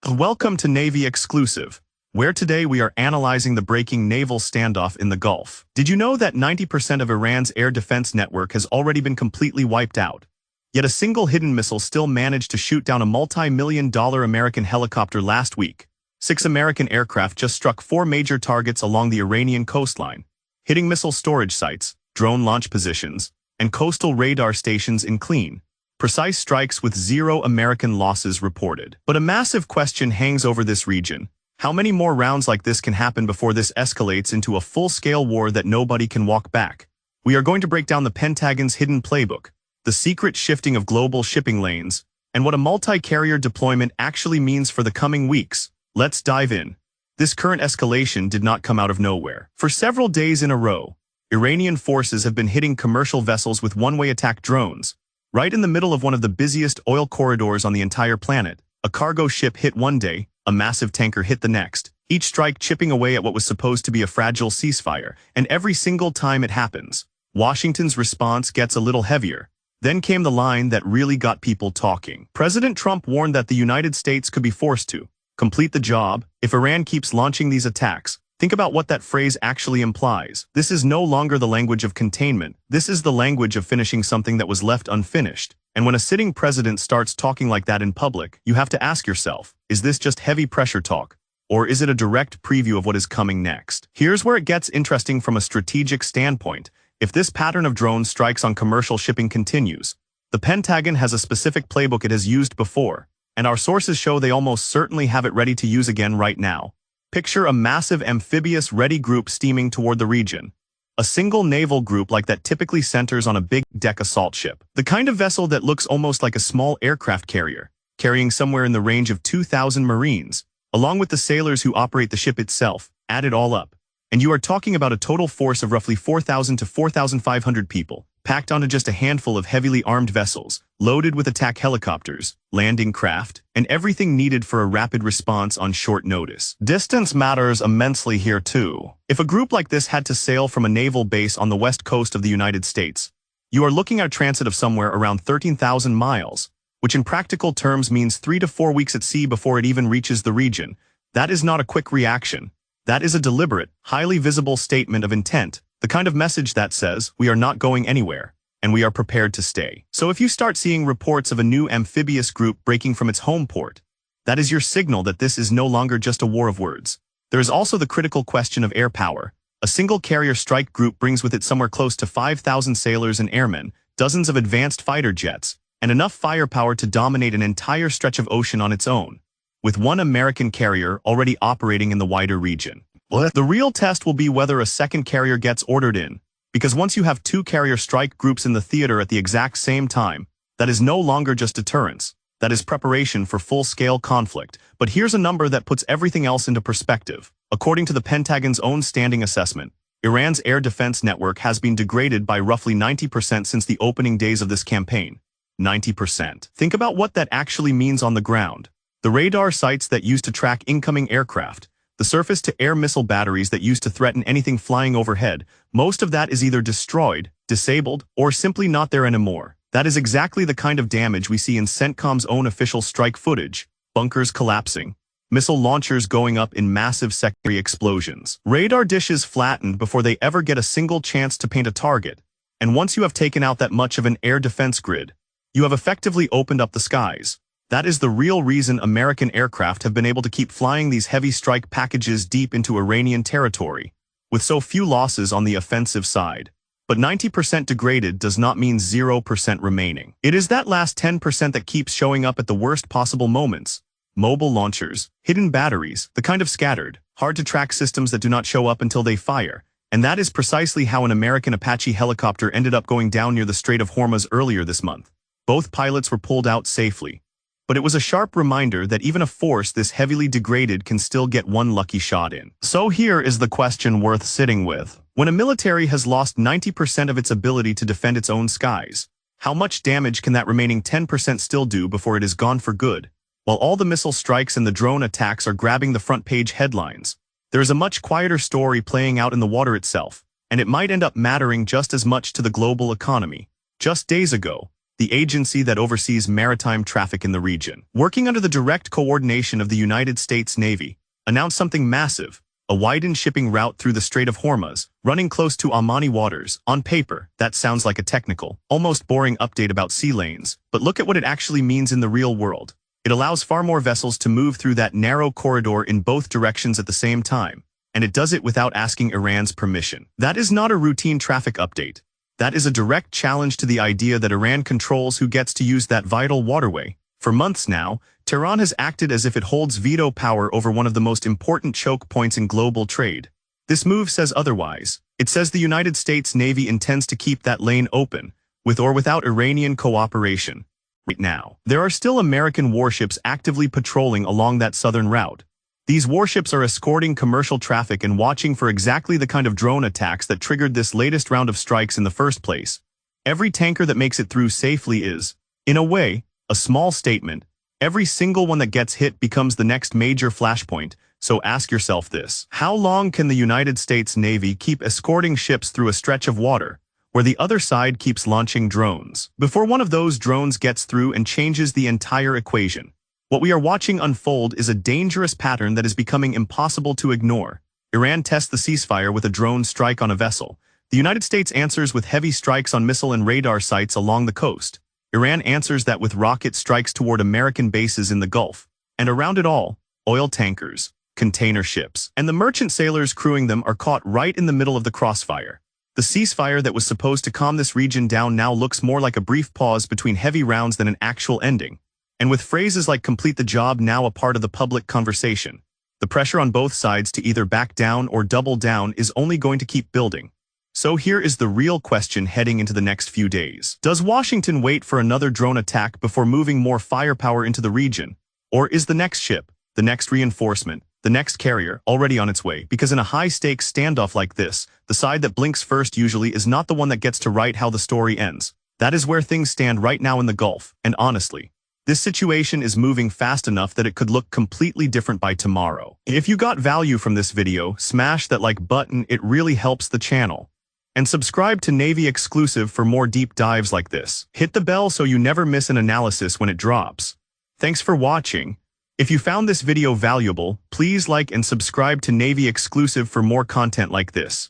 Welcome to Navy Exclusive, where today we are analyzing the breaking naval standoff in the Gulf. Did you know that 90% of Iran's air defense network has already been completely wiped out? Yet a single hidden missile still managed to shoot down a multi-million-dollar American helicopter last week. 6 American aircraft just struck 4 major targets along the Iranian coastline, hitting missile storage sites, drone launch positions, and coastal radar stations in clean, precise strikes with 0 American losses reported. But a massive question hangs over this region. How many more rounds like this can happen before this escalates into a full-scale war that nobody can walk back? We are going to break down the Pentagon's hidden playbook, the secret shifting of global shipping lanes, and what a multi-carrier deployment actually means for the coming weeks. Let's dive in. This current escalation did not come out of nowhere. For several days in a row, Iranian forces have been hitting commercial vessels with one-way attack drones. Right in the middle of one of the busiest oil corridors on the entire planet, a cargo ship hit one day, a massive tanker hit the next, each strike chipping away at what was supposed to be a fragile ceasefire, and every single time it happens, Washington's response gets a little heavier. Then came the line that really got people talking. President Trump warned that the United States could be forced to complete the job if Iran keeps launching these attacks. Think about what that phrase actually implies. This is no longer the language of containment. This is the language of finishing something that was left unfinished. And when a sitting president starts talking like that in public, you have to ask yourself, is this just heavy pressure talk? Or is it a direct preview of what is coming next? Here's where it gets interesting from a strategic standpoint. If this pattern of drone strikes on commercial shipping continues, the Pentagon has a specific playbook it has used before, and our sources show they almost certainly have it ready to use again right now. Picture a massive amphibious ready group steaming toward the region. A single naval group like that typically centers on a big deck assault ship. The kind of vessel that looks almost like a small aircraft carrier, carrying somewhere in the range of 2,000 Marines, along with the sailors who operate the ship itself, add it all up. And you are talking about a total force of roughly 4,000 to 4,500 people, packed onto just a handful of heavily armed vessels, loaded with attack helicopters, landing craft, and everything needed for a rapid response on short notice. Distance matters immensely here too. If a group like this had to sail from a naval base on the west coast of the United States, you are looking at a transit of somewhere around 13,000 miles, which in practical terms means 3 to 4 weeks at sea before it even reaches the region. That is not a quick reaction. That is a deliberate, highly visible statement of intent, the kind of message that says, we are not going anywhere, and we are prepared to stay. So if you start seeing reports of a new amphibious group breaking from its home port, that is your signal that this is no longer just a war of words. There is also the critical question of air power. A single carrier strike group brings with it somewhere close to 5,000 sailors and airmen, dozens of advanced fighter jets, and enough firepower to dominate an entire stretch of ocean on its own, with one American carrier already operating in the wider region. The real test will be whether a second carrier gets ordered in, because once you have 2 carrier strike groups in the theater at the exact same time, that is no longer just deterrence, that is preparation for full-scale conflict. But here's a number that puts everything else into perspective. According to the Pentagon's own standing assessment, Iran's air defense network has been degraded by roughly 90% since the opening days of this campaign. 90%. Think about what that actually means on the ground. The radar sites that used to track incoming aircraft, the surface-to-air missile batteries that used to threaten anything flying overhead, most of that is either destroyed, disabled, or simply not there anymore. That is exactly the kind of damage we see in CENTCOM's own official strike footage: bunkers collapsing, missile launchers going up in massive secondary explosions, radar dishes flattened before they ever get a single chance to paint a target. And once you have taken out that much of an air defense grid, you have effectively opened up the skies. That is the real reason American aircraft have been able to keep flying these heavy strike packages deep into Iranian territory, with so few losses on the offensive side. But 90% degraded does not mean 0% remaining. It is that last 10% that keeps showing up at the worst possible moments. Mobile launchers, hidden batteries, the kind of scattered, hard-to-track systems that do not show up until they fire. And that is precisely how an American Apache helicopter ended up going down near the Strait of Hormuz earlier this month. Both pilots were pulled out safely. But it was a sharp reminder that even a force this heavily degraded can still get one lucky shot in. So here is the question worth sitting with. When a military has lost 90% of its ability to defend its own skies, how much damage can that remaining 10% still do before it is gone for good? While all the missile strikes and the drone attacks are grabbing the front page headlines, there is a much quieter story playing out in the water itself, and it might end up mattering just as much to the global economy. Just days ago, the agency that oversees maritime traffic in the region, working under the direct coordination of the United States Navy, announced something massive: a widened shipping route through the Strait of Hormuz, running close to Omani waters. On paper, that sounds like a technical, almost boring update about sea lanes, but look at what it actually means in the real world. It allows far more vessels to move through that narrow corridor in both directions at the same time, and it does it without asking Iran's permission. That is not a routine traffic update. That is a direct challenge to the idea that Iran controls who gets to use that vital waterway. For months now, Tehran has acted as if it holds veto power over one of the most important choke points in global trade. This move says otherwise. It says the United States Navy intends to keep that lane open, with or without Iranian cooperation. Right now, there are still American warships actively patrolling along that southern route. These warships are escorting commercial traffic and watching for exactly the kind of drone attacks that triggered this latest round of strikes in the first place. Every tanker that makes it through safely is, in a way, a small statement. Every single one that gets hit becomes the next major flashpoint, so ask yourself this: how long can the United States Navy keep escorting ships through a stretch of water, where the other side keeps launching drones, before one of those drones gets through and changes the entire equation? What we are watching unfold is a dangerous pattern that is becoming impossible to ignore. Iran tests the ceasefire with a drone strike on a vessel. The United States answers with heavy strikes on missile and radar sites along the coast. Iran answers that with rocket strikes toward American bases in the Gulf. And around it all, oil tankers, container ships, and the merchant sailors crewing them are caught right in the middle of the crossfire. The ceasefire that was supposed to calm this region down now looks more like a brief pause between heavy rounds than an actual ending. And with phrases like "complete the job" now a part of the public conversation, the pressure on both sides to either back down or double down is only going to keep building. So here is the real question heading into the next few days. Does Washington wait for another drone attack before moving more firepower into the region? Or is the next ship, the next reinforcement, the next carrier already on its way? Because in a high-stakes standoff like this, the side that blinks first usually is not the one that gets to write how the story ends. That is where things stand right now in the Gulf, and honestly, this situation is moving fast enough that it could look completely different by tomorrow. If you got value from this video, smash that like button, it really helps the channel. And subscribe to Navy Exclusive for more deep dives like this. Hit the bell so you never miss an analysis when it drops. Thanks for watching. If you found this video valuable, please like and subscribe to Navy Exclusive for more content like this.